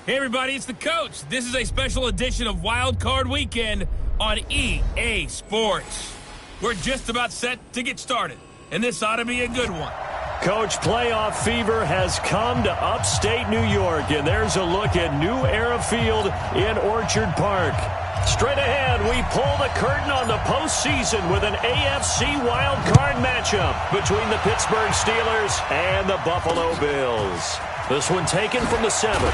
Hey everybody, it's the coach. This is a special edition of Wild Card Weekend on EA Sports. We're just about set to get started, and this ought to be a good one. Coach, playoff fever has come to upstate New York, and there's a look at New Era Field in Orchard Park. Straight ahead, we pull the curtain on the postseason with an AFC wild card matchup between the Pittsburgh Steelers and the Buffalo Bills. This one taken from the 7.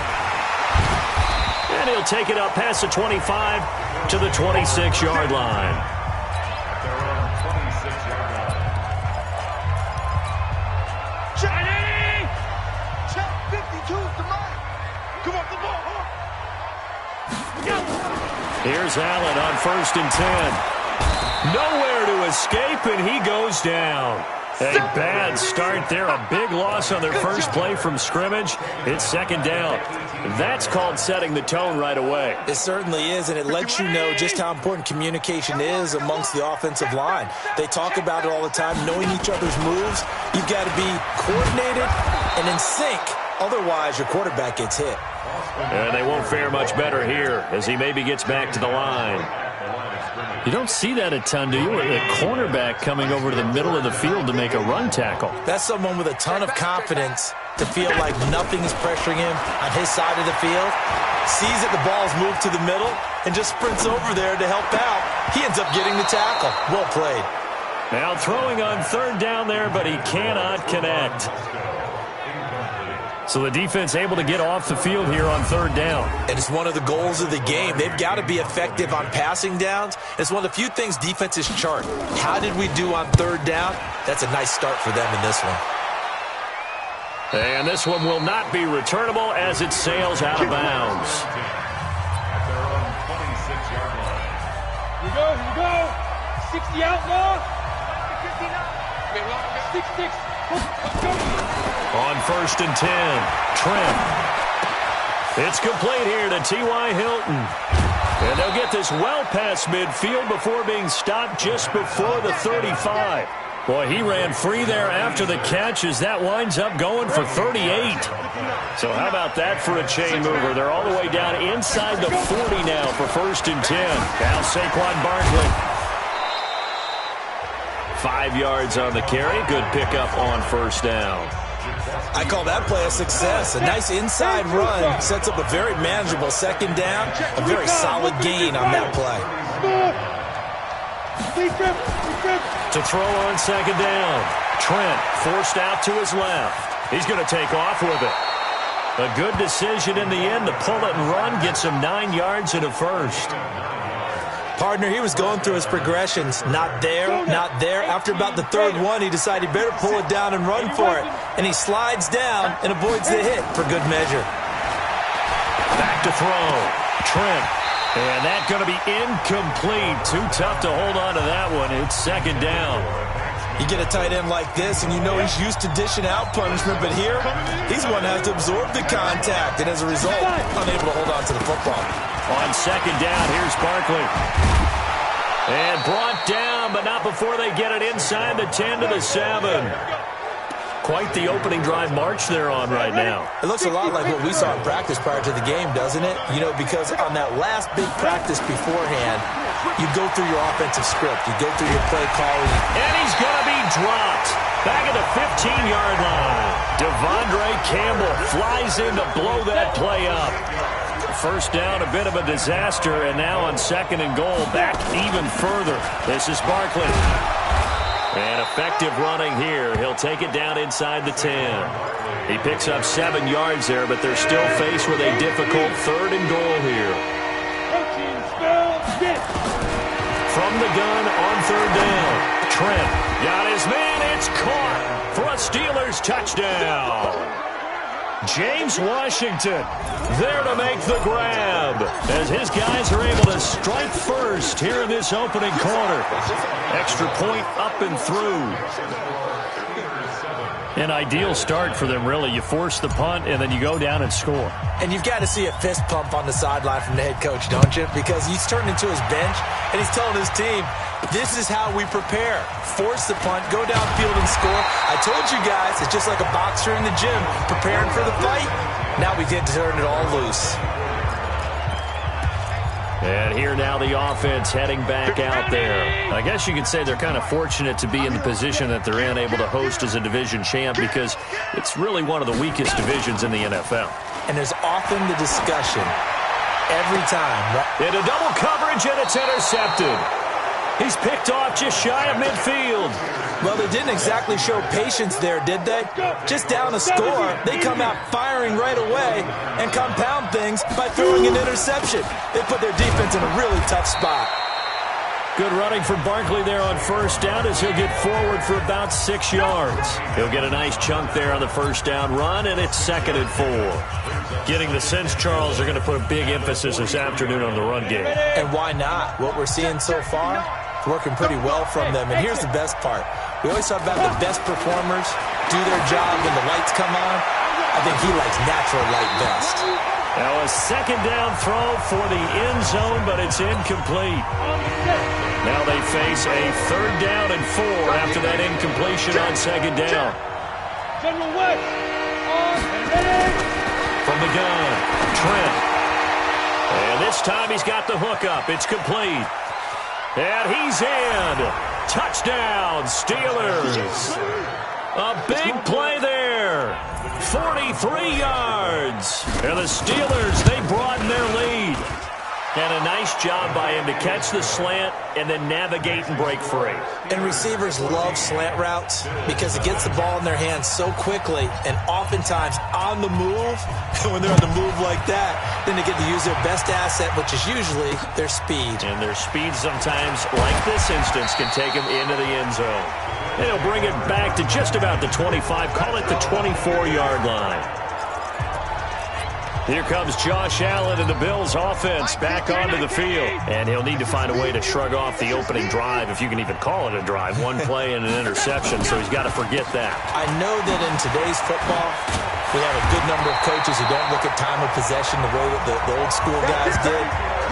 And he'll take it up past the 25 to the 26-yard line. Check 52 to Mike. Come on, the ball. Here's Allen on 1st and 10. Nowhere to escape, and he goes down. A bad start there. A big loss on their first play from scrimmage. It's 2nd down. That's called setting the tone right away. It certainly is, and it lets you know just how important communication is amongst the offensive line. They talk about it all the time, knowing each other's moves. You've got to be coordinated and in sync. Otherwise, your quarterback gets hit. And they won't fare much better here as he maybe gets back to the line. You don't see that a ton, do you? A cornerback coming over to the middle of the field to make a run tackle. That's someone with a ton of confidence to feel like nothing is pressuring him on his side of the field. Sees that the ball's moved to the middle and just sprints over there to help out. He ends up getting the tackle. Well played. Now throwing on 3rd down there, but he cannot connect. So the defense able to get off the field here on 3rd down. And it's one of the goals of the game. They've got to be effective on passing downs. It's one of the few things defenses chart. How did we do on 3rd down? That's a nice start for them in this one. And this one will not be returnable as it sails out of bounds. Here we go. 60 out now. 6-6. On 1st and 10, Trent. It's complete here to T.Y. Hilton. And they'll get this well past midfield before being stopped just before the 35. Boy, he ran free there after the catch as that winds up going for 38. So how about that for a chain mover? They're all the way down inside the 40 now for 1st and 10. Now Saquon Barkley. 5 yards on the carry. Good pickup on 1st down. I call that play a success. A nice inside run sets up a very manageable 2nd down. A very solid gain on that play. To throw on 2nd down. Trent forced out to his left. He's going to take off with it. A good decision in the end to pull it and run. Gets him 9 yards and a 1st. Partner, he was going through his progressions. Not there, not there. After about the 3rd one, he decided he better pull it down and run for it. And he slides down and avoids the hit for good measure. Back to throw. Trent. And that's going to be incomplete. Too tough to hold on to that one. It's 2nd down. You get a tight end like this, and you know he's used to dishing out punishment. But here, he's one that has to absorb the contact. And as a result, unable to hold on to the football. On 2nd down, here's Barkley. And brought down, but not before they get it inside the 10 to the 7. Quite the opening drive march they're on right now. It looks a lot like what we saw in practice prior to the game, doesn't it? You know, because on that last big practice beforehand, you go through your offensive script. You go through your play calling. And he's going to be dropped. Back at the 15-yard line. Devondre Campbell flies in to blow that play up. 1st down, a bit of a disaster, and now on 2nd and goal, back even further. This is Barkley. And effective running here. He'll take it down inside the 10. He picks up 7 yards there, but they're still faced with a difficult 3rd and goal here. From the gun on 3rd down. Trent got his man. It's caught for a Steelers touchdown. James Washington there to make the grab as his guys are able to strike first here in this opening quarter. Extra point up and through. An ideal start for them, really. You force the punt, and then you go down and score. And you've got to see a fist pump on the sideline from the head coach, don't you? Because he's turned into his bench, and he's telling his team, this is how we prepare. Force the punt, go downfield and score. I told you guys, it's just like a boxer in the gym preparing for the fight. Now we get to turn it all loose. And here now the offense heading back out there. I guess you could say they're kind of fortunate to be in the position that they're in, able to host as a division champ, because it's really one of the weakest divisions in the NFL. And there's often the discussion every time. Into double coverage, and it's intercepted. He's picked off just shy of midfield. Well, they didn't exactly show patience there, did they? Just down a score, they come out firing right away and compound things by throwing an interception. They put their defense in a really tough spot. Good running for Barkley there on first down as he'll get forward for about 6 yards. He'll get a nice chunk there on the first down run, and it's 2nd and 4. Getting the sense, Charles, they're going to put a big emphasis this afternoon on the run game. And why not? What we're seeing so far, it's working pretty well from them. And here's the best part. We always talk about the best performers do their job when the lights come on. I think he likes natural light best. Now a 2nd down throw for the end zone, but it's incomplete. Now they face a 3rd down and 4 after that incompletion on 2nd down. General West, ready. From the gun, Trent. And this time he's got the hook up. It's complete. And he's in. Touchdown, Steelers. A big play there. 43 yards. And the Steelers, they broaden their lead. And a nice job by him to catch the slant and then navigate and break free. And receivers love slant routes because it gets the ball in their hands so quickly and oftentimes on the move. And when they're on the move like that, then they get to use their best asset, which is usually their speed. And their speed sometimes, like this instance, can take them into the end zone. And he'll bring it back to just about the 25, call it the 24-yard line. Here comes Josh Allen and the Bills offense back onto the field. And he'll need to find a way to shrug off the opening drive, if you can even call it a drive. One play and an interception, so he's got to forget that. I know that in today's football, we have a good number of coaches who don't look at time of possession the way that the old school guys did.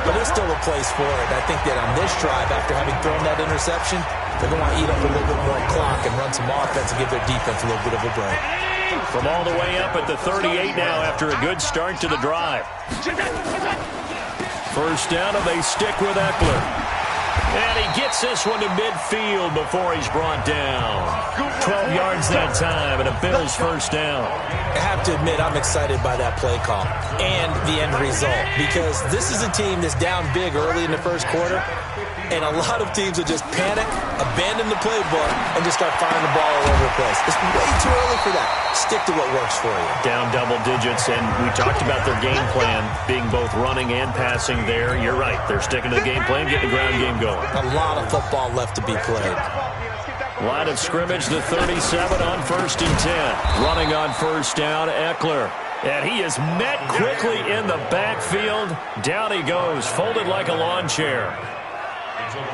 But there's still a place for it. I think that on this drive, after having thrown that interception, they're going to want to eat up a little bit more clock and run some offense and give their defense a little bit of a break. From all the way up at the 38 now after a good start to the drive. First down, and they stick with Eckler. And he gets this one to midfield before he's brought down. 12 yards that time, and a Bills first down. I have to admit, I'm excited by that play call and the end result, because this is a team that's down big early in the first quarter, and a lot of teams will just panic, abandon the playbook, and just start firing the ball all over the place. It's way too early for that. Stick to what works for you. Down double digits, and we talked about their game plan being both running and passing there. You're right. They're sticking to the game plan, getting the ground game going. A lot of football left to be played. Line of scrimmage, the 37 on 1st and 10. Running on first down, Eckler. And he is met quickly in the backfield. Down he goes, folded like a lawn chair.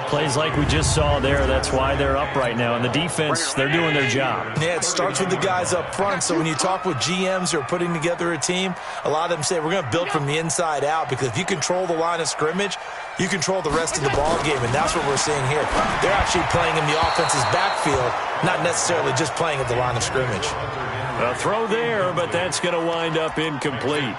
Plays like we just saw there. That's why they're up right now. And the defense, they're doing their job. Yeah, it starts with the guys up front. So when you talk with GMs who are putting together a team, a lot of them say we're going to build from the inside out, because if you control the line of scrimmage, you control the rest of the ball game, and that's what we're seeing here. They're actually playing in the offense's backfield, not necessarily just playing at the line of scrimmage. A throw there, but that's going to wind up incomplete.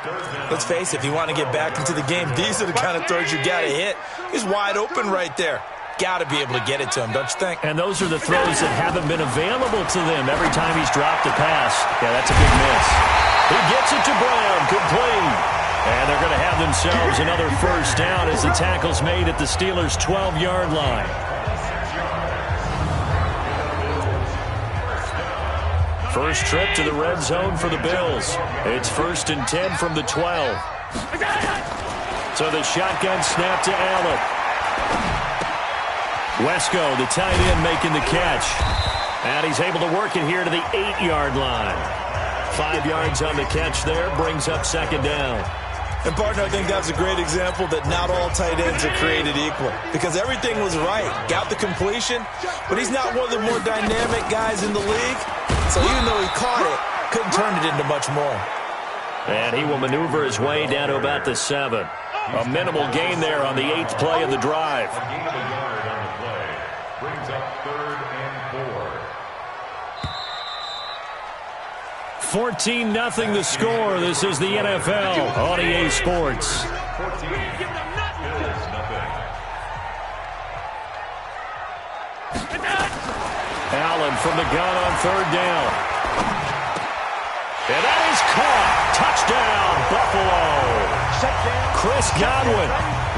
Let's face it, if you want to get back into the game, these are the kind of throws you got to hit. He's wide open right there. Got to be able to get it to him, don't you think? And those are the throws that haven't been available to them every time he's dropped a pass. Yeah, that's a big miss. He gets it to Brown, complete. And they're going to have themselves another first down as the tackle's made at the Steelers' 12-yard line. First trip to the red zone for the Bills. It's 1st and 10 from the 12. So the shotgun snap to Allen. Wesco, the tight end, making the catch. And he's able to work it here to the 8-yard line. 5 yards on the catch there, brings up 2nd down. And, partner, I think that's a great example that not all tight ends are created equal, because everything was right. Got the completion, but he's not one of the more dynamic guys in the league. So even though he caught it, couldn't turn it into much more. And he will maneuver his way down to about the 7. A minimal gain there on the 8th play of the drive. 14-0 the score. This is the NFL on EA Sports. Allen from the gun on third down. And that is caught. Touchdown, Buffalo. Chris Godwin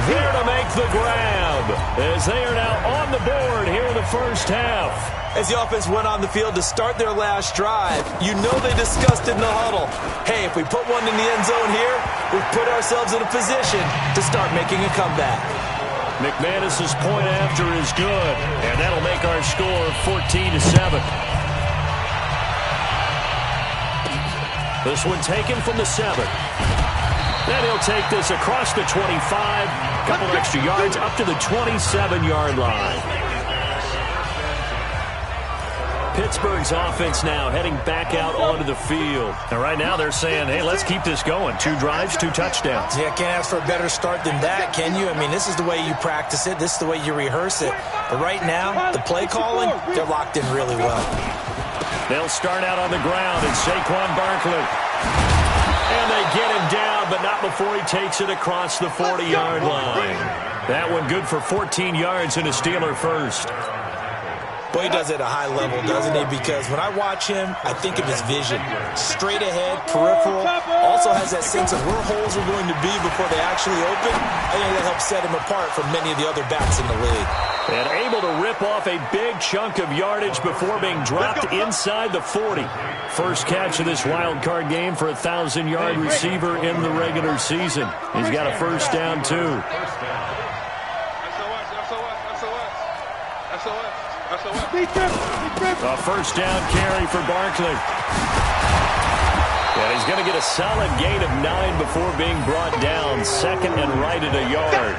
there to make the grab as they are now on the board here in the first half. As the offense went on the field to start their last drive, you know they discussed in the huddle, hey, if we put one in the end zone here, we put ourselves in a position to start making a comeback. McManus's point after is good, and that'll make our score 14-7. This one taken from the 7. Then he'll take this across the 25, a couple extra yards up to the 27-yard line. Pittsburgh's offense now heading back out onto the field. And right now they're saying, hey, let's keep this going. 2 drives, 2 touchdowns. Yeah, can't ask for a better start than that, can you? I mean, this is the way you practice it. This is the way you rehearse it. But right now, the play calling, they're locked in really well. They'll start out on the ground, and Saquon Barkley. And they get him down, but not before he takes it across the 40-yard line. That one good for 14 yards and a Steeler first. Boy, he does it at a high level, doesn't he? Because when I watch him, I think of his vision. Straight ahead, peripheral. Also has that sense of where holes are going to be before they actually open. I think that helps set him apart from many of the other backs in the league. And able to rip off a big chunk of yardage before being dropped inside the 40. First catch of this wild card game for a 1,000-yard receiver in the regular season. He's got a first down, too. A first down carry for Barkley. And he's going to get a solid gain of 9 before being brought down. Second and right at a yard.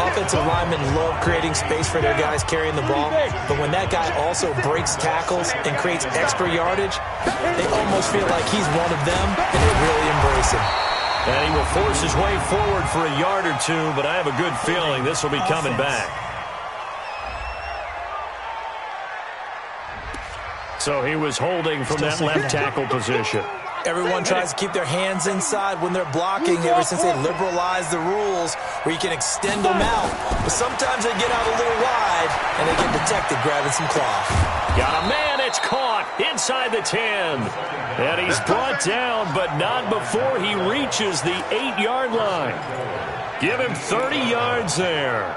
Offensive linemen love creating space for their guys carrying the ball, but when that guy also breaks tackles and creates extra yardage, they almost feel like he's one of them, and they really embrace him. And he will force his way forward for a yard or two, but I have a good feeling this will be coming back. So he was holding from that left tackle position. Everyone tries to keep their hands inside when they're blocking ever since they liberalized the rules where you can extend them out. But sometimes they get out a little wide and they get detected grabbing some cloth. Got a man, it's caught inside the 10. And he's brought down, but not before he reaches the 8-yard line. Give him 30 yards there.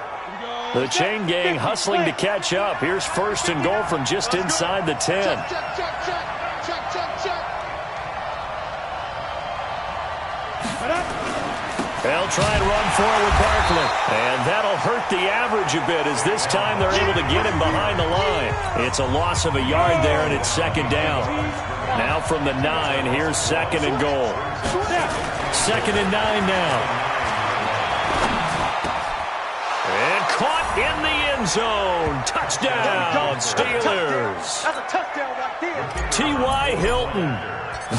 The chain gang hustling to catch up. Here's first and goal from just inside the 10. They'll try and run forward Barkley. And that'll hurt the average a bit as this time they're able to get him behind the line. It's a loss of a yard there, and it's second down. Now from the 9, here's second and goal. Second and 9 now. And caught in the end zone. Touchdown, Steelers. That's a touchdown right there. T.Y. Hilton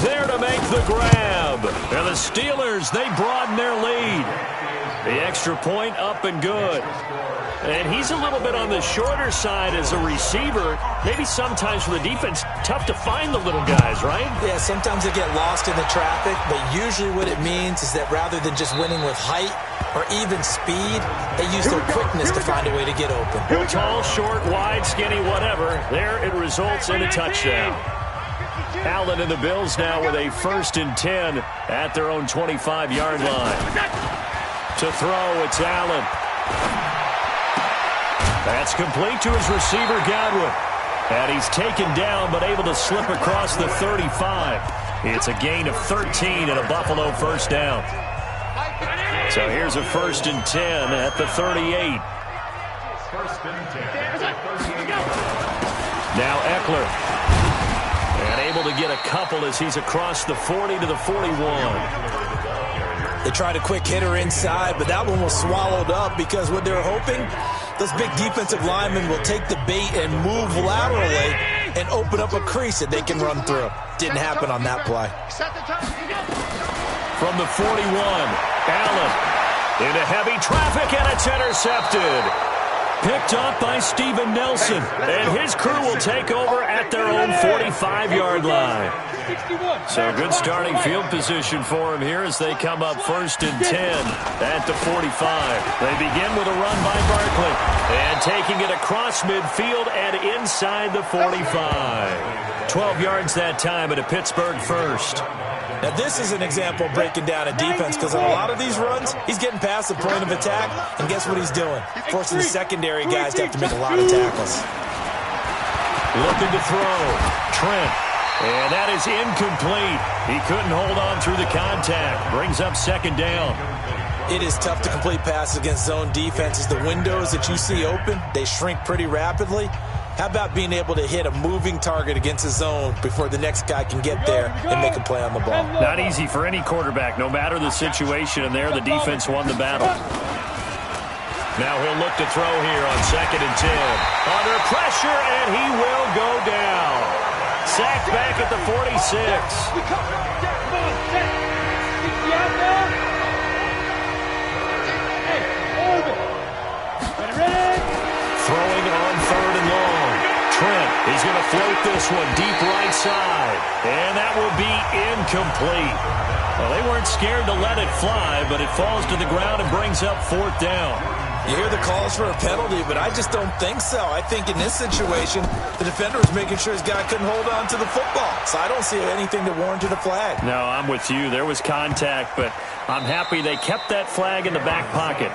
there to make the grab. And the Steelers, they broaden their lead. The extra point up and good. And he's a little bit on the shorter side as a receiver. Maybe sometimes for the defense, tough to find the little guys, right? Yeah, sometimes they get lost in the traffic, but usually what it means is that rather than just winning with height or even speed, they use their quickness to find a way to get open. Tall, short, wide, skinny, whatever. There it results in a touchdown. Allen and the Bills now with a first and 10 at their own 25-yard line. To throw, it's Allen. That's complete to his receiver, Godwin. And he's taken down, but able to slip across the 35. It's a gain of 13 and a Buffalo first down. So here's a first and 10 at the 38. Now Eckler. And able to get a couple as he's across the 40 to the 41. They tried a quick hitter inside, but that one was swallowed up because what they're hoping, those big defensive linemen will take the bait and move laterally and open up a crease that they can run through. Didn't happen on that play. From the 41, Allen into heavy traffic, and it's intercepted. Picked up by Steven Nelson. And his crew will take over at their own 45-yard line. So good starting field position for him here as they come up 1st and 10 at the 45. They begin with a run by Barkley. And taking it across midfield and inside the 45. 12 yards that time at a Pittsburgh first. Now, this is an example of breaking down a defense because on a lot of these runs, he's getting past the point of attack, and guess what he's doing? Forcing the secondary guys to have to make a lot of tackles. Looking to throw. Trent. And that is incomplete. He couldn't hold on through the contact. Brings up 2nd down. It is tough to complete passes against zone defenses. The windows that you see open, they shrink pretty rapidly. How about being able to hit a moving target against a zone before the next guy can get there and make a play on the ball? Not easy for any quarterback, no matter the situation, and there the defense won the battle. Now he'll look to throw here on 2nd and 10. Under pressure, and he will go down. Sacked back at the 46. Throwing on 3rd and long. Trent, he's going to float this one deep right side. And that will be incomplete. Well, they weren't scared to let it fly, but it falls to the ground and brings up 4th down. You hear the calls for a penalty, but I just don't think so. I think in this situation, the defender was making sure his guy couldn't hold on to the football. So I don't see anything that warranted a flag. No, I'm with you. There was contact, but I'm happy they kept that flag in the back pocket.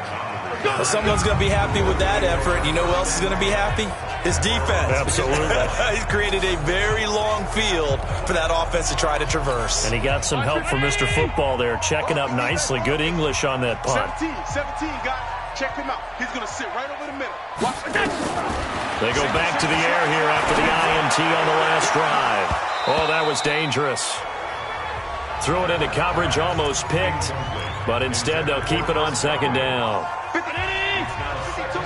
Well, someone's going to be happy with that effort. You know who else is going to be happy? His defense. Absolutely. He's created a very long field for that offense to try to traverse. And he got some help from Mr. Football there, checking up nicely. Good English on that punt. 17, guys. Check him out. He's going to sit right over the middle. Watch it. They go back to the air here after the INT on the last drive. Oh, that was dangerous. Threw it into coverage, almost picked. But instead, they'll keep it on 2nd down.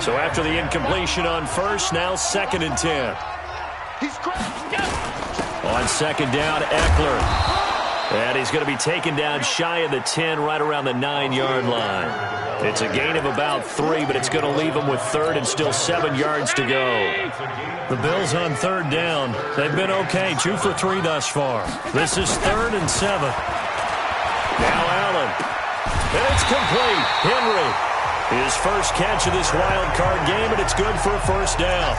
So after the incompletion on 1st, now 2nd and 10. On 2nd down, Eckler. And he's going to be taken down shy of the 10, right around the 9-yard line. It's a gain of about 3, but it's going to leave him with 3rd and still 7 yards to go. The Bills on 3rd down. They've been okay, 2 for 3 thus far. This is 3rd and 7. Now Allen. And it's complete. Henry. His first catch of this wild card game, and it's good for a 1st down.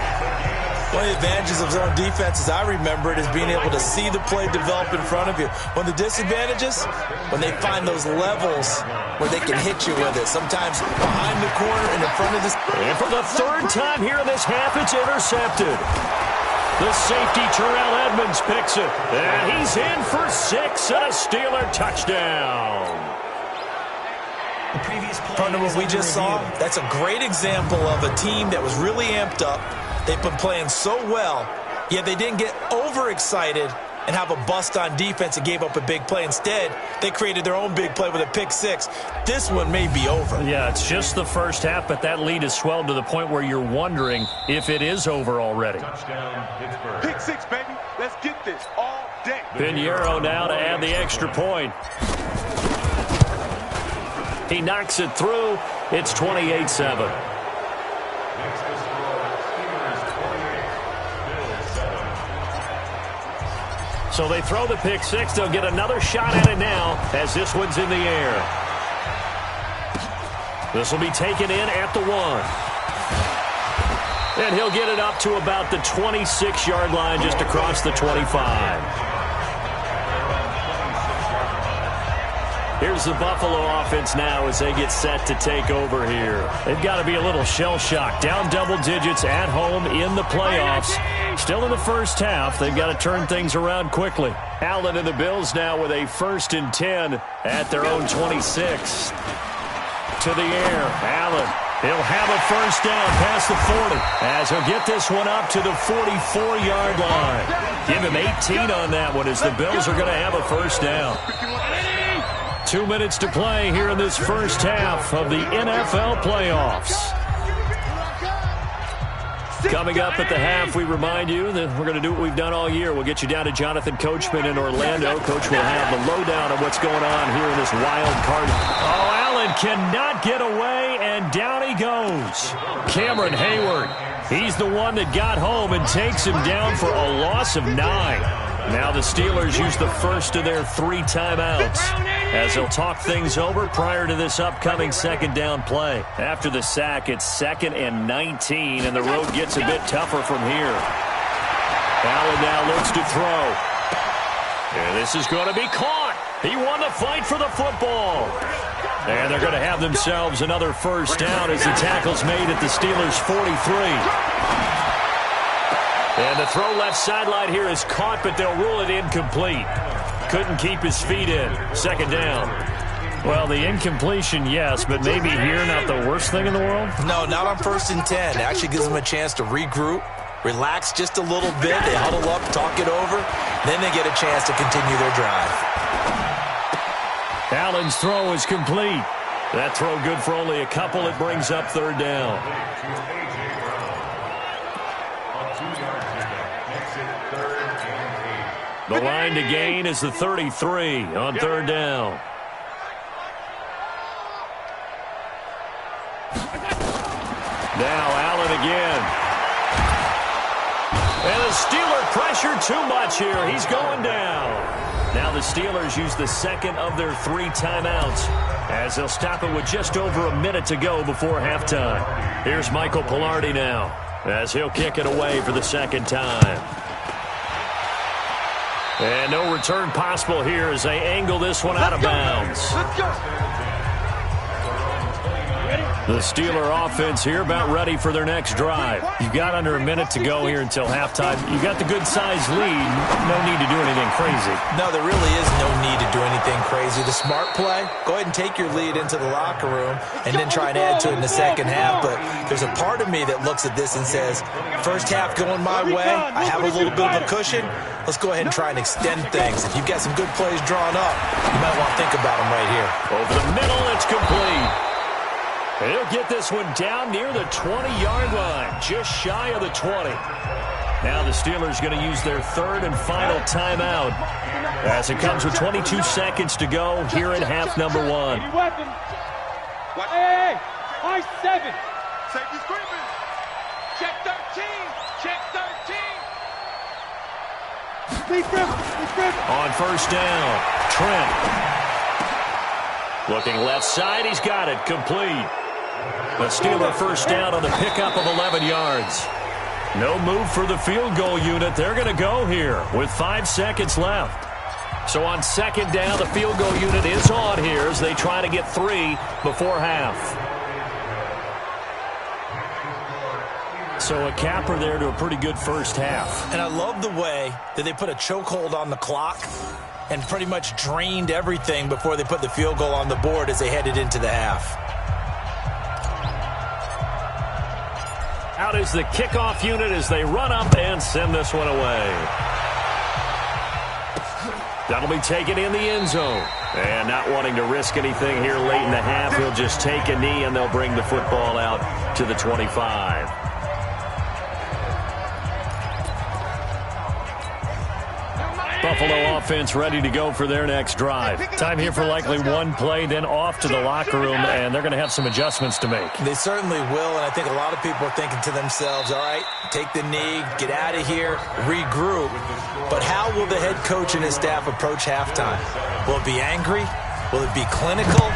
One of the advantages of zone defense, as I remember it, is being able to see the play develop in front of you. One of the disadvantages, when they find those levels where they can hit you with it. Sometimes behind the corner and in front of this. And for the 3rd time here in this half, it's intercepted. The safety, Terrell Edmonds, picks it. And he's in for 6 and a Steeler touchdown. Partner, what we just saw, that's a great example of a team that was really amped up. They've been playing so well, yet they didn't get overexcited and have a bust on defense and gave up a big play. Instead, they created their own big play with a pick 6. This one may be over. Yeah, it's just the first half, but that lead has swelled to the point where you're wondering if it is over already. Pick 6, baby. Let's get this all day. Pinheiro now to add the extra point. He knocks it through. It's 28-7. So they throw the pick 6. They'll get another shot at it now as this one's in the air. This will be taken in at the 1. And he'll get it up to about the 26-yard line just across the 25. Here's the Buffalo offense now as they get set to take over here. They've got to be a little shell-shocked. Down double digits at home in the playoffs. Still in the first half. They've got to turn things around quickly. Allen and the Bills now with a 1st and 10 at their own 26. To the air. Allen. He'll have a 1st down past the 40 as he'll get this one up to the 44-yard line. Give him 18 on that one as the Bills are going to have a 1st down. 2 minutes to play here in this first half of the NFL playoffs. Coming up at the half, we remind you that we're going to do what we've done all year. We'll get you down to Jonathan Coachman in Orlando. Coach will have the lowdown on what's going on here in this wild card. Oh, Allen cannot get away, and down he goes. Cameron Hayward, he's the one that got home and takes him down for a loss of 9. Now the Steelers use the first of their 3 timeouts as they'll talk things over prior to this upcoming second down play. After the sack, it's 2nd and 19, and the road gets a bit tougher from here. Allen now looks to throw. And this is going to be caught. He won the fight for the football. And they're going to have themselves another first down as the tackle's made at the Steelers' 43. And the throw left sideline here is caught, but they'll rule it incomplete. Couldn't keep his feet in. Second down. Well, the incompletion, yes, but maybe here not the worst thing in the world? No, not on 1st and 10. It actually gives them a chance to regroup, relax just a little bit. They huddle up, talk it over. Then they get a chance to continue their drive. Allen's throw is complete. That throw good for only a couple. It brings up 3rd down. The line to gain is the 33 on 3rd down. Now Allen again. And the Steeler pressure too much here. He's going down. Now the Steelers use the 2nd of their 3 timeouts as they'll stop it with just over a minute to go before halftime. Here's Michael Palardy now as he'll kick it away for the 2nd time. And no return possible here as they angle this one out of bounds. Let's go. The Steeler offense here about ready for their next drive. You've got under a minute to go here until halftime. You've got the good-sized lead. No need to do anything crazy. No, there really is no need to do anything crazy. The smart play, go ahead and take your lead into the locker room and then try and add to it in the second half. But there's a part of me that looks at this and says, first half going my way, I have a little bit of a cushion. Let's go ahead and try and extend things. If you've got some good plays drawn up, you might want to think about them right here. Over the middle, it's complete. He'll get this one down near the 20-yard line, just shy of the 20. Now the Steelers going to use their 3rd and final timeout as it comes with 22 seconds to go here in half number 1. Hey, high 7. Safety screaming. Check 13. Check 13. Lead grip. On first down, Trent. Looking left side, he's got it, complete. The Steeler first down on the pickup of 11 yards. No move for the field goal unit. They're going to go here with 5 seconds left. So on 2nd down, the field goal unit is on here as they try to get 3 before half. So a capper there to a pretty good first half. And I love the way that they put a chokehold on the clock and pretty much drained everything before they put the field goal on the board as they headed into the half. Out is the kickoff unit as they run up and send this one away. That'll be taken in the end zone. And not wanting to risk anything here late in the half, he'll just take a knee and they'll bring the football out to the 25. Buffalo offense ready to go for their next drive. Time here for likely one play, then off to the locker room, and they're going to have some adjustments to make. They certainly will, and I think a lot of people are thinking to themselves, all right, take the knee, get out of here, regroup. But how will the head coach and his staff approach halftime? Will it be angry? Will it be clinical?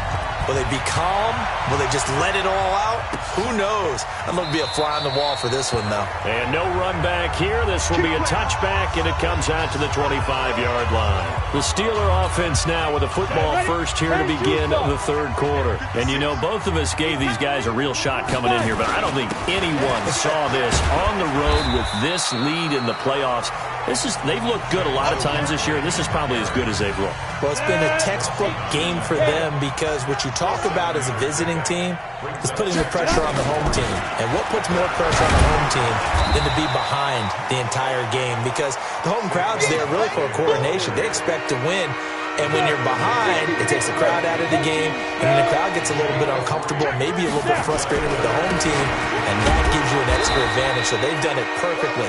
Will they be calm? Will they just let it all out? Who knows? I'm going to be a fly on the wall for this one, though. And no run back here. This will be a touchback, and it comes out to the 25-yard line. The Steeler offense now with a football first here to begin the 3rd quarter. And, you know, both of us gave these guys a real shot coming in here, but I don't think anyone saw this on the road with this lead in the playoffs. They've looked good a lot of times this year, and this is probably as good as they've looked. Well, it's been a textbook game for them because what you talk about as a visiting team is putting the pressure on the home team. And what puts more pressure on the home team than to be behind the entire game? Because the home crowd's there really for a coronation. They expect to win. And when you're behind, it takes the crowd out of the game. And then the crowd gets a little bit uncomfortable, maybe a little bit frustrated with the home team. And that gives you an extra advantage. So they've done it perfectly.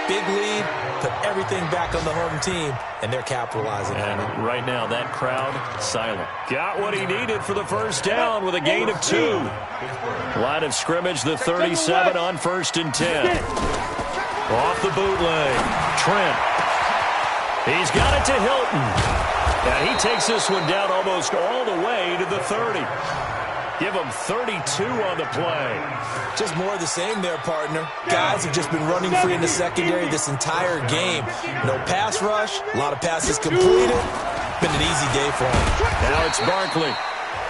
big lead, put everything back on the home team, and they're capitalizing on it. And right now, that crowd, silent. Got what he needed for the first down with a gain of 2. Line of scrimmage, the 37 on 1st and 10. Off the bootleg, Trent. He's got it to Hilton. And he takes this one down almost all the way to the 30. Give him 32 on the play. Just more of the same there, partner. Guys have just been running free in the secondary this entire game. No pass rush, a lot of passes completed. Been an easy day for him. Now it's Barkley.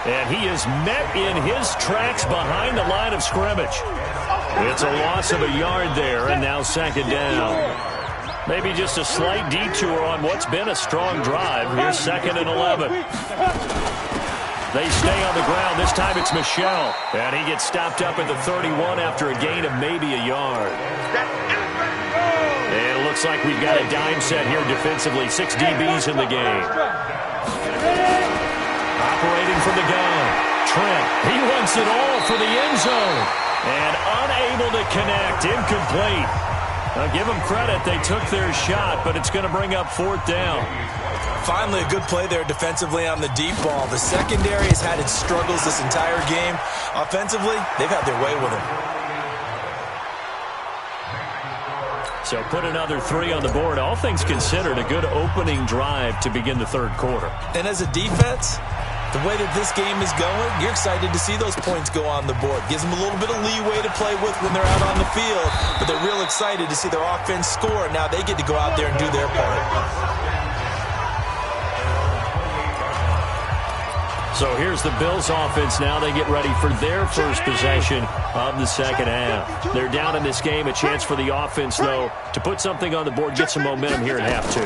And he is met in his tracks behind the line of scrimmage. It's a loss of a yard there, and now 2nd down. Maybe just a slight detour on what's been a strong drive. Here's 2nd and 11. They stay on the ground. This time it's Michel. And he gets stopped up at the 31 after a gain of maybe a yard. And it looks like we've got a dime set here defensively. 6 DBs in the game. Operating from the gun. Trent. He wants it all for the end zone. And unable to connect. Incomplete. Now give them credit. They took their shot, but it's going to bring up 4th down. Finally, a good play there defensively on the deep ball. The secondary has had its struggles this entire game. Offensively, they've had their way with him. So put another 3 on the board. All things considered, a good opening drive to begin the 3rd quarter. And as a defense, the way that this game is going, you're excited to see those points go on the board. Gives them a little bit of leeway to play with when they're out on the field, but they're real excited to see their offense score. Now they get to go out there and do their part. So here's the Bills offense now. They get ready for their first possession of the 2nd half. They're down in this game. A chance for the offense, though, to put something on the board, get some momentum here at half 2.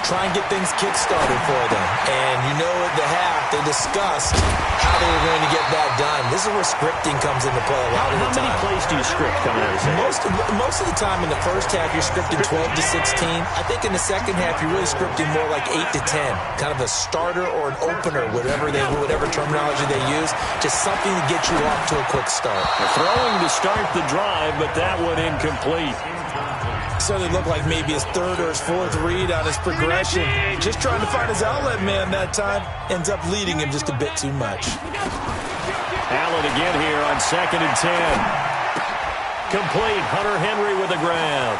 Try and get things kick-started for them. And you know at the half, they discussed how they were going to get that done. This is where scripting comes into play a lot of the time. How many plays do you script coming out of this? Most of the time in the first half, you're scripting 12 to 16. I think in the second half, you're really scripting more like 8 to 10. Kind of a starter or an opener, whatever terminology they use. Just something to get you off to a quick start. Throwing to start the drive, but that one incomplete. So it looked like maybe his 3rd or his 4th read on his progression. Just trying to find his outlet man that time. Ends up leading him just a bit too much. Allen again here on 2nd and 10. Complete. Hunter Henry with a grab.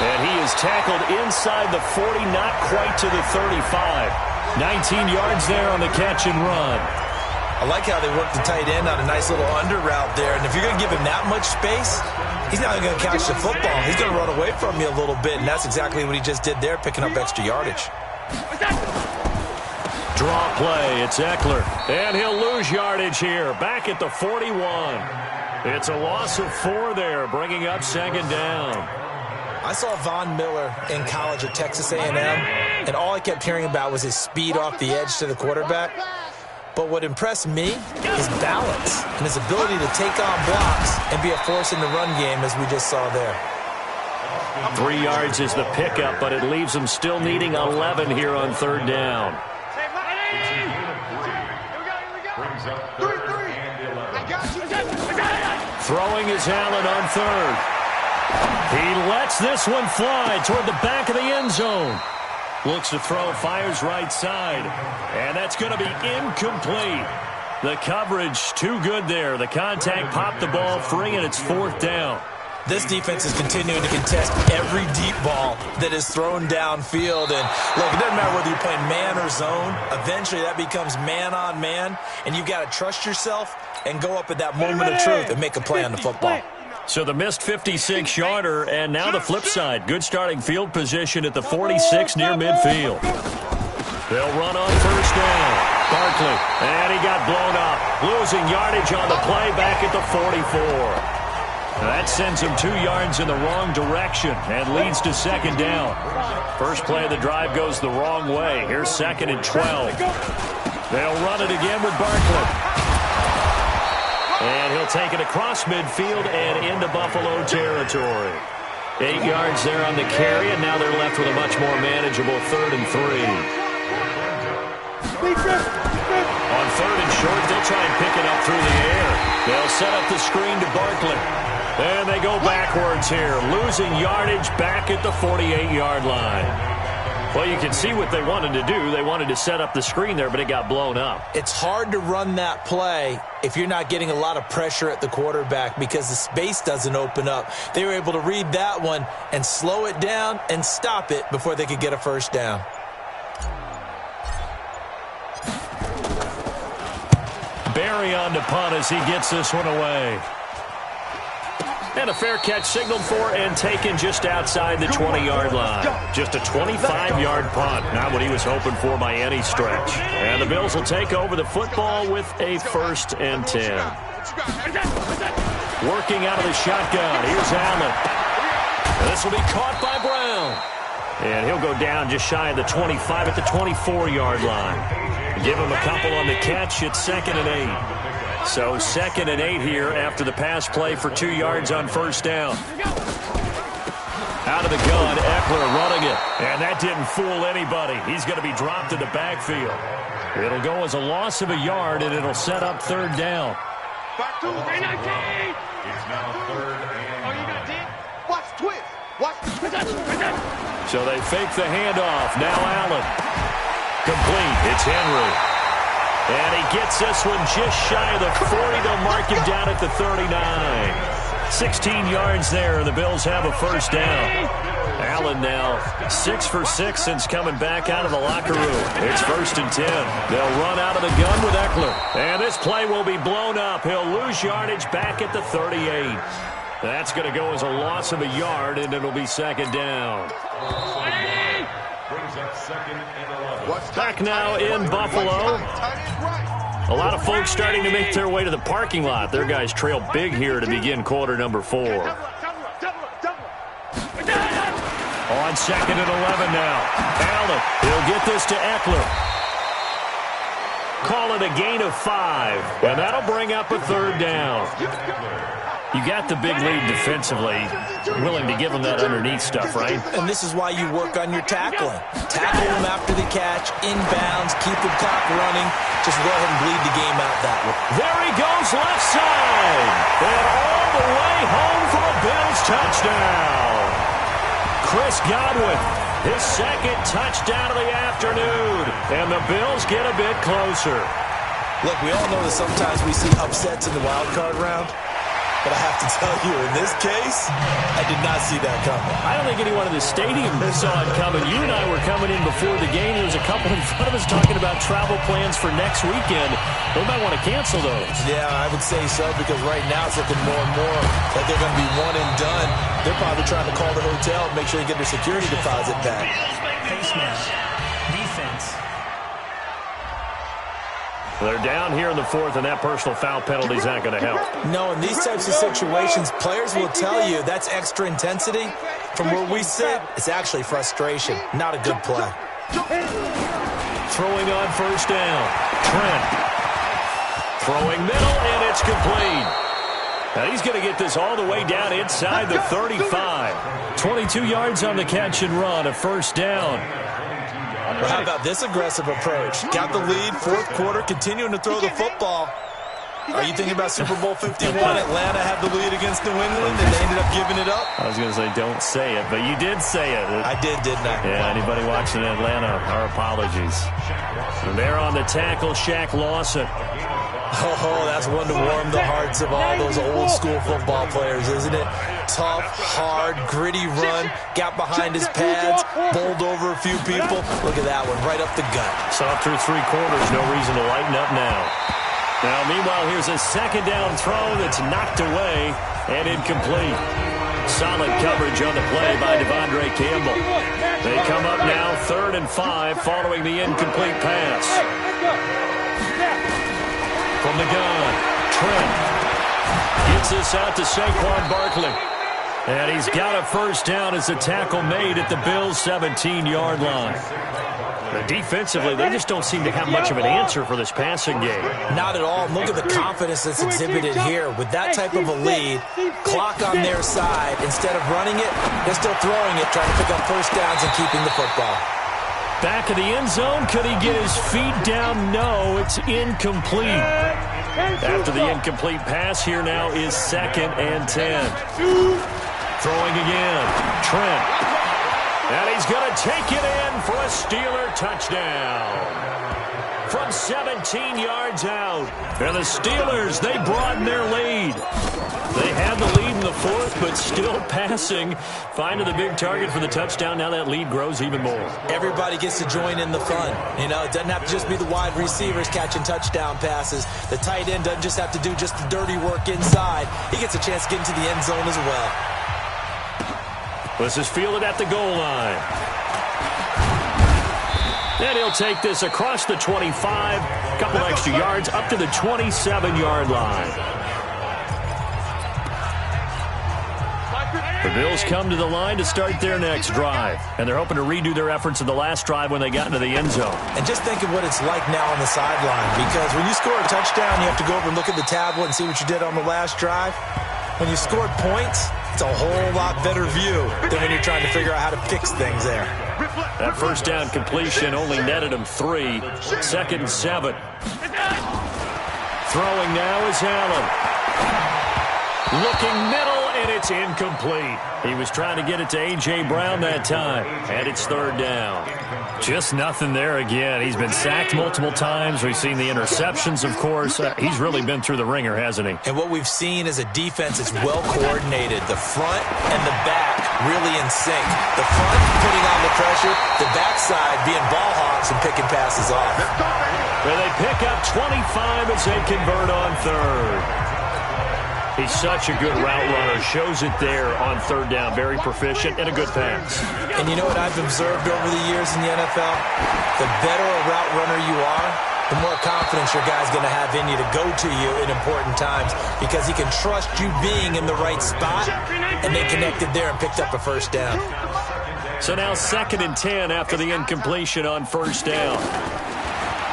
And he is tackled inside the 40, not quite to the 35. 19 yards there on the catch and run. I like how they work the tight end on a nice little under route there. And if you're going to give him that much space, he's not going to catch the football. He's going to run away from you a little bit, and that's exactly what he just did there, picking up extra yardage. Draw play. It's Eckler. And he'll lose yardage here. Back at the 41. It's a loss of 4 there, bringing up 2nd down. I saw Von Miller in college at Texas A&M, and all I kept hearing about was his speed off the edge to the quarterback. But what impressed me is balance and his ability to take on blocks and be a force in the run game, as we just saw there. 3 yards is the pickup, but it leaves them still needing 11 here on 3rd down. Throwing is Allen on 3rd. He lets this one fly toward the back of the end zone. Looks to throw, fires right side. And that's going to be incomplete. The coverage too good there. The contact popped the ball free, and it's 4th down. This defense is continuing to contest every deep ball that is thrown downfield. And look, it doesn't matter whether you're playing man or zone. Eventually that becomes man on man, and you've got to trust yourself and go up at that moment of truth and make a play on the football. So the missed 56-yarder, and now the flip side. Good starting field position at the 46 near midfield. They'll run on 1st down. Barkley, and he got blown up. Losing yardage on the play back at the 44. That sends him 2 yards in the wrong direction and leads to 2nd down. First play of the drive goes the wrong way. Here's 2nd and 12. They'll run it again with Barkley. And he'll take it across midfield and into Buffalo territory. 8 yards there on the carry, and now they're left with a much more manageable 3rd and 3. On 3rd and short, they'll try and pick it up through the air. They'll set up the screen to Barkley. And they go backwards here, losing yardage back at the 48-yard line. Well, you can see what they wanted to do. They wanted to set up the screen there, but it got blown up. It's hard to run that play if you're not getting a lot of pressure at the quarterback because the space doesn't open up. They were able to read that one and slow it down and stop it before they could get a first down. Barry on the punt as he gets this one away. And a fair catch signaled for and taken just outside the 20-yard line. Just a 25-yard punt. Not what he was hoping for by any stretch. And the Bills will take over the football with a 1st and 10. Working out of the shotgun. Here's Allen. And this will be caught by Brown. And he'll go down just shy of the 25 at the 24-yard line. Give him a couple on the catch. It's 2nd and 8. So 2nd and 8 here after the pass play for 2 yards on first down. Out of the gun, Eckler running it. And that didn't fool anybody. He's going to be dropped in the backfield. It'll go as a loss of a yard, and it'll set up 3rd down. Back to It's now 3rd and 9. Watch twist. Watch the twist. So they fake the handoff. Now Allen. Complete. It's Henry. And he gets this one just shy of the 40. They'll mark him down at the 39. 16 yards there. The Bills have a first down. Allen now 6 for 6 since coming back out of the locker room. It's 1st and 10. They'll run out of the gun with Eckler. And this play will be blown up. He'll lose yardage back at the 38. That's going to go as a loss of a yard, and it'll be 2nd down. Brings up 2nd and 11. Back now in Buffalo. A lot of folks starting to make their way to the parking lot. Their guys trail big here to begin quarter number 4. On 2nd and 11 now. Allen, he'll get this to Eckler. Call it a gain of 5, and that'll bring up a 3rd down. You got the big lead defensively. Willing to give them that underneath stuff, right? And this is why you work on your tackling. Tackle them after the catch, inbounds, keep the clock running. Just go ahead and bleed the game out that way. There he goes left side. And all the way home for a Bills touchdown. Chris Godwin, his 2nd touchdown of the afternoon. And the Bills get a bit closer. Look, we all know that sometimes we see upsets in the wild card round. But I have to tell you, in this case, I did not see that coming. I don't think anyone in the stadium saw it coming. You and I were coming in before the game. There was a couple in front of us talking about travel plans for next weekend. They might want to cancel those. Yeah, I would say so, because right now it's looking more and more like they're going to be one and done. They're probably trying to call the hotel and make sure they get their security deposit back. Face mask. Defense. They're down here in the 4th, and that personal foul penalty is not going to help. No, in these types of situations, players will tell you that's extra intensity. From where we sit, it's actually frustration, not a good play. Throwing on first down. Trent. Throwing middle, and it's complete. Now he's going to get this all the way down inside the 35. 22 yards on the catch and run, a first down. Well, how about this aggressive approach? Got the lead, 4th quarter, continuing to throw the football. Are you thinking about Super Bowl 51? Atlanta had the lead against New England, and they ended up giving it up? I was going to say don't say it, but you did say it. I did, didn't I? Yeah, anybody watching Atlanta, our apologies. And there on the tackle, Shaq Lawson. Oh, that's one to warm the hearts of all those old-school football players, isn't it? Tough, hard, gritty run, got behind his pads, bowled over a few people. Look at that one, right up the gut. Saw through 3 quarters, no reason to lighten up now. Now, meanwhile, here's a 2nd down throw that's knocked away and incomplete. Solid coverage on the play by Devondre Campbell. They come up now 3rd and 5 following the incomplete pass. From the gun, Trent gets this out to Saquon Barkley. And he's got a first down as the tackle made at the Bills' 17-yard line. Defensively, they just don't seem to have much of an answer for this passing game. Not at all. Look at the confidence that's exhibited here. With that type of a lead, clock on their side, instead of running it, they're still throwing it, trying to pick up first downs and keeping the football. Back of the end zone. Could he get his feet down? No, it's incomplete. After the incomplete pass, here now is 2nd and 10. Throwing again. Trent. And he's going to take it in for a Steeler touchdown. From 17 yards out. And the Steelers, they broaden their lead. They had the lead in the 4th, but still passing. Finding the big target for the touchdown. Now that lead grows even more. Everybody gets to join in the fun. You know, it doesn't have to just be the wide receivers catching touchdown passes. The tight end doesn't just have to do just the dirty work inside. He gets a chance to get into the end zone as well. This is fielded at the goal line. And he'll take this across the 25. A couple extra yards up to the 27-yard line. The Bills come to the line to start their next drive. And they're hoping to redo their efforts in the last drive when they got into the end zone. And just think of what it's like now on the sideline. Because when you score a touchdown, you have to go over and look at the tablet and see what you did on the last drive. When you scored points, it's a whole lot better view than when you're trying to figure out how to fix things there. That first down completion only netted him 3. 2nd and 7. Throwing now is Allen. Looking middle, and it's incomplete. He was trying to get it to A.J. Brown that time, and it's 3rd down. Just nothing there again. He's been sacked multiple times. We've seen the interceptions, of course. He's really been through the ringer, hasn't he? And what we've seen is a defense that's well coordinated. The front and the back really in sync. The front putting on the pressure, the backside being ball hawks and picking passes off. Well, they pick up 25 as they convert on 3rd. He's such a good route runner. Shows it there on 3rd down. Very proficient and a good pass. And you know what I've observed over the years in the NFL? The better a route runner you are, the more confidence your guy's going to have in you to go to you in important times because he can trust you being in the right spot, and they connected there and picked up a 1st down. So now 2nd and 10 after the incompletion on 1st down.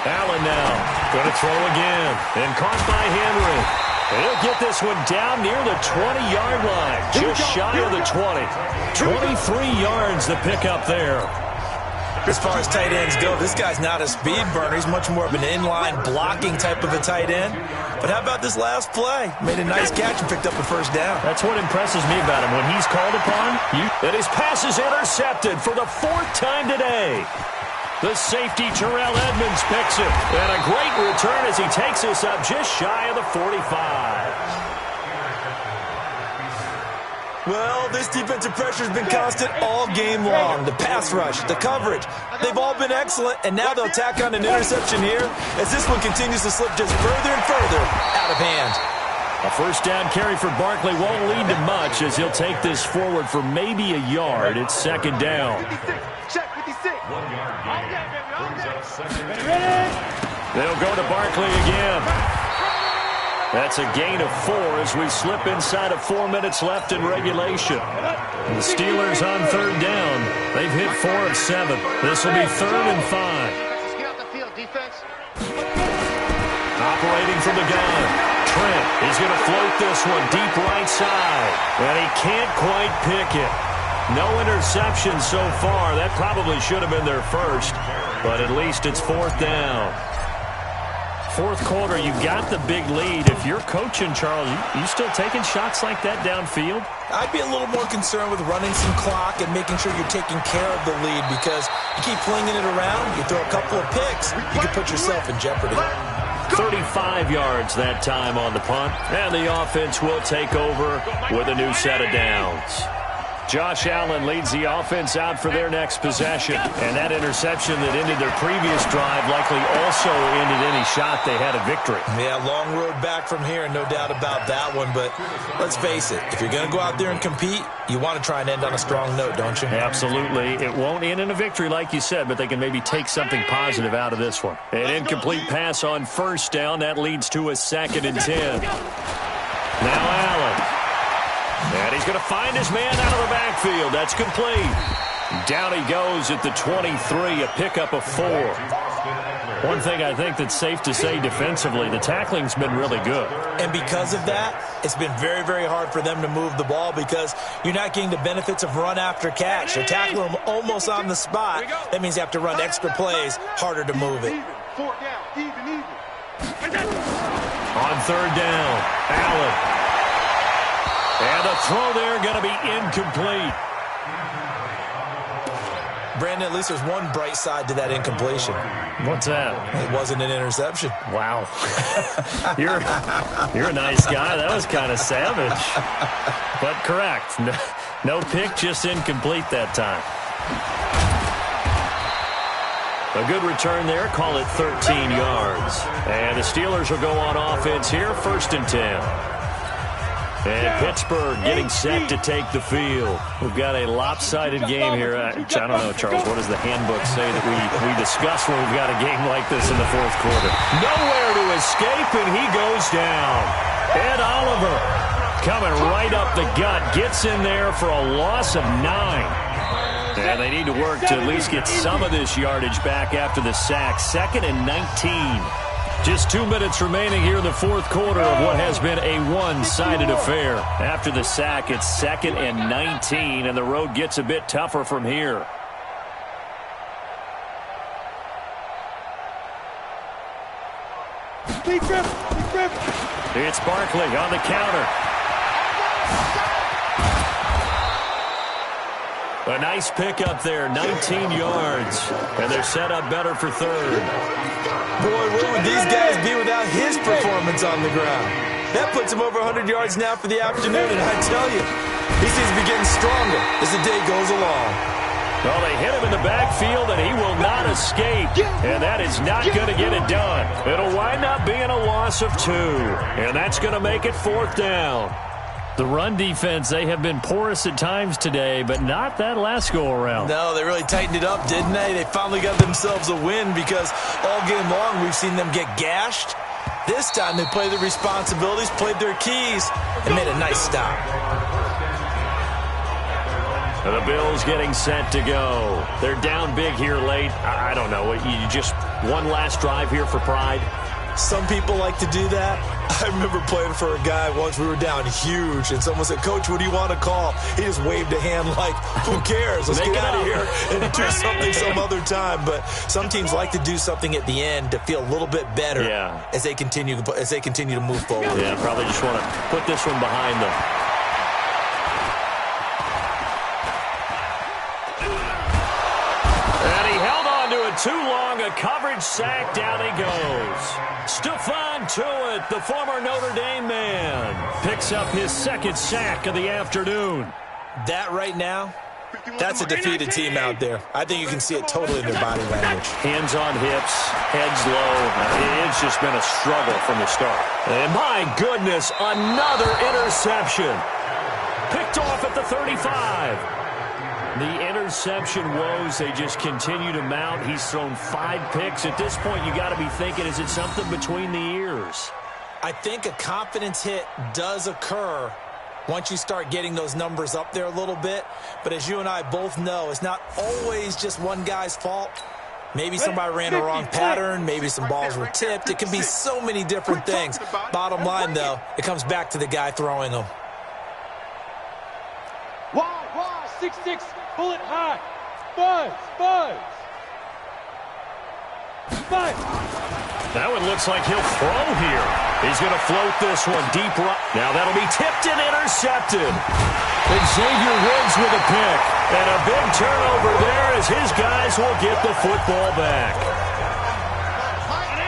Allen now going to throw again and caught by Henry. He'll get this one down near the 20-yard line, just shy of the 20. 23 yards to pick up there. As far as tight ends go, this guy's not a speed burner. He's much more of an inline blocking type of a tight end. But how about this last play? Made a nice catch and picked up a 1st down. That's what impresses me about him. When he's called upon, and his pass is intercepted for the 4th time today. The safety, Terrell Edmonds, picks it. And a great return as he takes this up just shy of the 45. Well, this defensive pressure has been constant all game long. The pass rush, the coverage, they've all been excellent. And now they'll tack on an interception here as this one continues to slip just further and further out of hand. A 1st down carry for Barkley won't lead to much as he'll take this forward for maybe a yard. It's 2nd down. They'll go to Barkley again. That's a gain of 4 as we slip inside of 4 minutes left in regulation. The Steelers on 3rd down. They've hit 4 of 7. This will be 3rd and 5. Get off the field, defense. Operating from the gun. Trent is going to float this one deep right side. And he can't quite pick it. No interception so far. That probably should have been their first. But at least it's 4th down. 4th quarter, you got the big lead. If you're coaching, Charles, you still taking shots like that downfield? I'd be a little more concerned with running some clock and making sure you're taking care of the lead because you keep flinging it around, you throw a couple of picks, you can put yourself in jeopardy. 35 yards that time on the punt, and the offense will take over with a new set of downs. Josh Allen leads the offense out for their next possession. And that interception that ended their previous drive likely also ended any shot they had at victory. Yeah, long road back from here, no doubt about that one. But let's face it, if you're going to go out there and compete, you want to try and end on a strong note, don't you? Absolutely. It won't end in a victory like you said, but they can maybe take something positive out of this one. An incomplete pass on 1st down. That leads to a 2nd and 10. Now Allen. And he's going to find his man out of the backfield. That's complete. Down he goes at the 23, a pickup of 4. One thing I think that's safe to say defensively, the tackling's been really good. And because of that, it's been very, very hard for them to move the ball because you're not getting the benefits of run after catch. You're tackling them almost on the spot. That means you have to run extra plays, harder to move it. 4th down, even. On third down, Allen. And the throw there going to be incomplete. Brandon, at least there's one bright side to that incompletion. What's that? It wasn't an interception. Wow. You're a nice guy. That was kind of savage. But correct. No pick, just incomplete that time. A good return there. Call it 13 yards. And the Steelers will go on offense here, 1st and 10. And Pittsburgh getting set to take the field. We've got a lopsided game here. I don't know, Charles, what does the handbook say that we discuss when we've got a game like this in the 4th quarter? Nowhere to escape, and he goes down. Ed Oliver coming right up the gut. Gets in there for a loss of 9. And they need to work to at least get some of this yardage back after the sack. 2nd and 19. Just 2 minutes remaining here in the 4th quarter of what has been a one-sided affair. After the sack, it's 2nd and 19, and the road gets a bit tougher from here. It's Barkley on the counter. A nice pickup there, 19 yards. And they're set up better for 3rd. Boy, where would these guys be without his performance on the ground? That puts him over 100 yards now for the afternoon, and I tell you, he seems to be getting stronger as the day goes along. Well, they hit him in the backfield, and he will not escape. And that is not going to get it done. It'll wind up being a loss of 2. And that's going to make it 4th down. The run defense, they have been porous at times today, but not that last go-around. No, they really tightened it up, didn't they? They finally got themselves a win because all game long we've seen them get gashed. This time they played their responsibilities, played their keys, and made a nice stop. The Bills getting set to go. They're down big here late. I don't know. You just one last drive here for pride? Some people like to do that. I remember playing for a guy once. We were down huge, and someone said, "Coach, what do you want to call?" He just waved a hand like, "Who cares? Let's get out of here and do something some other time." But some teams like to do something at the end to feel a little bit better as they continue to move forward. Yeah, probably just want to put this one behind them. And he held on to it too long. A coverage sack. Down he goes. Stephon Tuitt, the former Notre Dame man, picks up his 2nd sack of the afternoon. That right now, that's a defeated team out there. I think you can see it totally in their body language. Hands on hips, heads low. It's just been a struggle from the start. And my goodness, another interception. Picked off at the 35. The interception woes, they just continue to mount. He's thrown 5 picks. At this point, you got to be thinking, is it something between the ears? I think a confidence hit does occur once you start getting those numbers up there a little bit. But as you and I both know, it's not always just one guy's fault. Maybe somebody ran a wrong pattern. Maybe some balls were tipped. It can be so many different things. Bottom line, though, it comes back to the guy throwing them. 6-6, bullet high. Five. That one looks like he'll throw here. He's going to float this one deep right. Now that'll be tipped and intercepted. Xavier Woods with a pick. And a big turnover there as his guys will get the football back.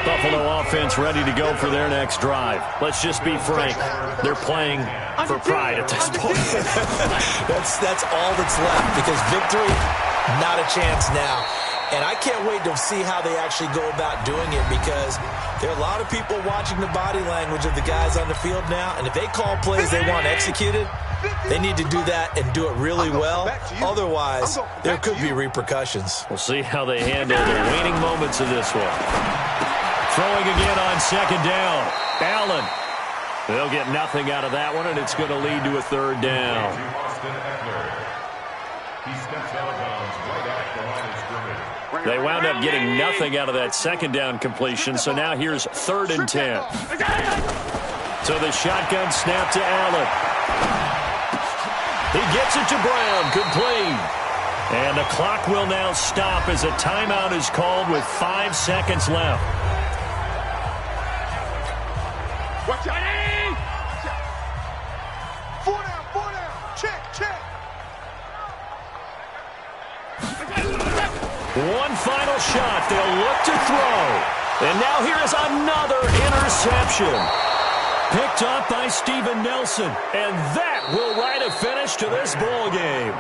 Buffalo offense ready to go for their next drive. Let's just be frank. They're playing for pride at this point. That's all that's left because victory, not a chance now. And I can't wait to see how they actually go about doing it because there are a lot of people watching the body language of the guys on the field now. And if they call plays they want executed, they need to do that and do it really well. Otherwise, there could be repercussions. We'll see how they handle the waning moments of this one. Throwing again on 2nd down. Allen. They'll get nothing out of that one, and it's going to lead to a 3rd down. They wound up getting nothing out of that 2nd down completion, so now here's 3rd and 10. So the shotgun snap to Allen. He gets it to Brown, complete. And the clock will now stop as a timeout is called with 5 seconds left. One final shot. They'll look to throw. And now here is another interception. Picked up by Steven Nelson. And that will write a finish to this ball game.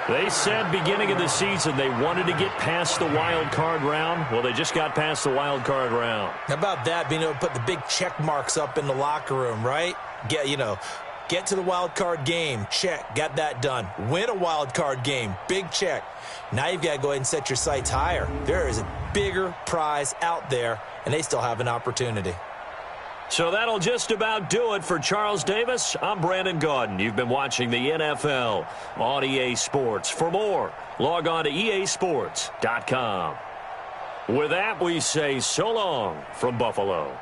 They said beginning of the season they wanted to get past the wild card round. Well, they just got past the wild card round. How about that, being able to put the big check marks up in the locker room, right? Get to the wild card game, check, got that done. Win a wild card game, big check. Now you've got to go ahead and set your sights higher. There is a bigger prize out there, and they still have an opportunity. So that'll just about do it for Charles Davis. I'm Brandon Gaudin. You've been watching the NFL on EA Sports. For more, log on to easports.com. With that, we say so long from Buffalo.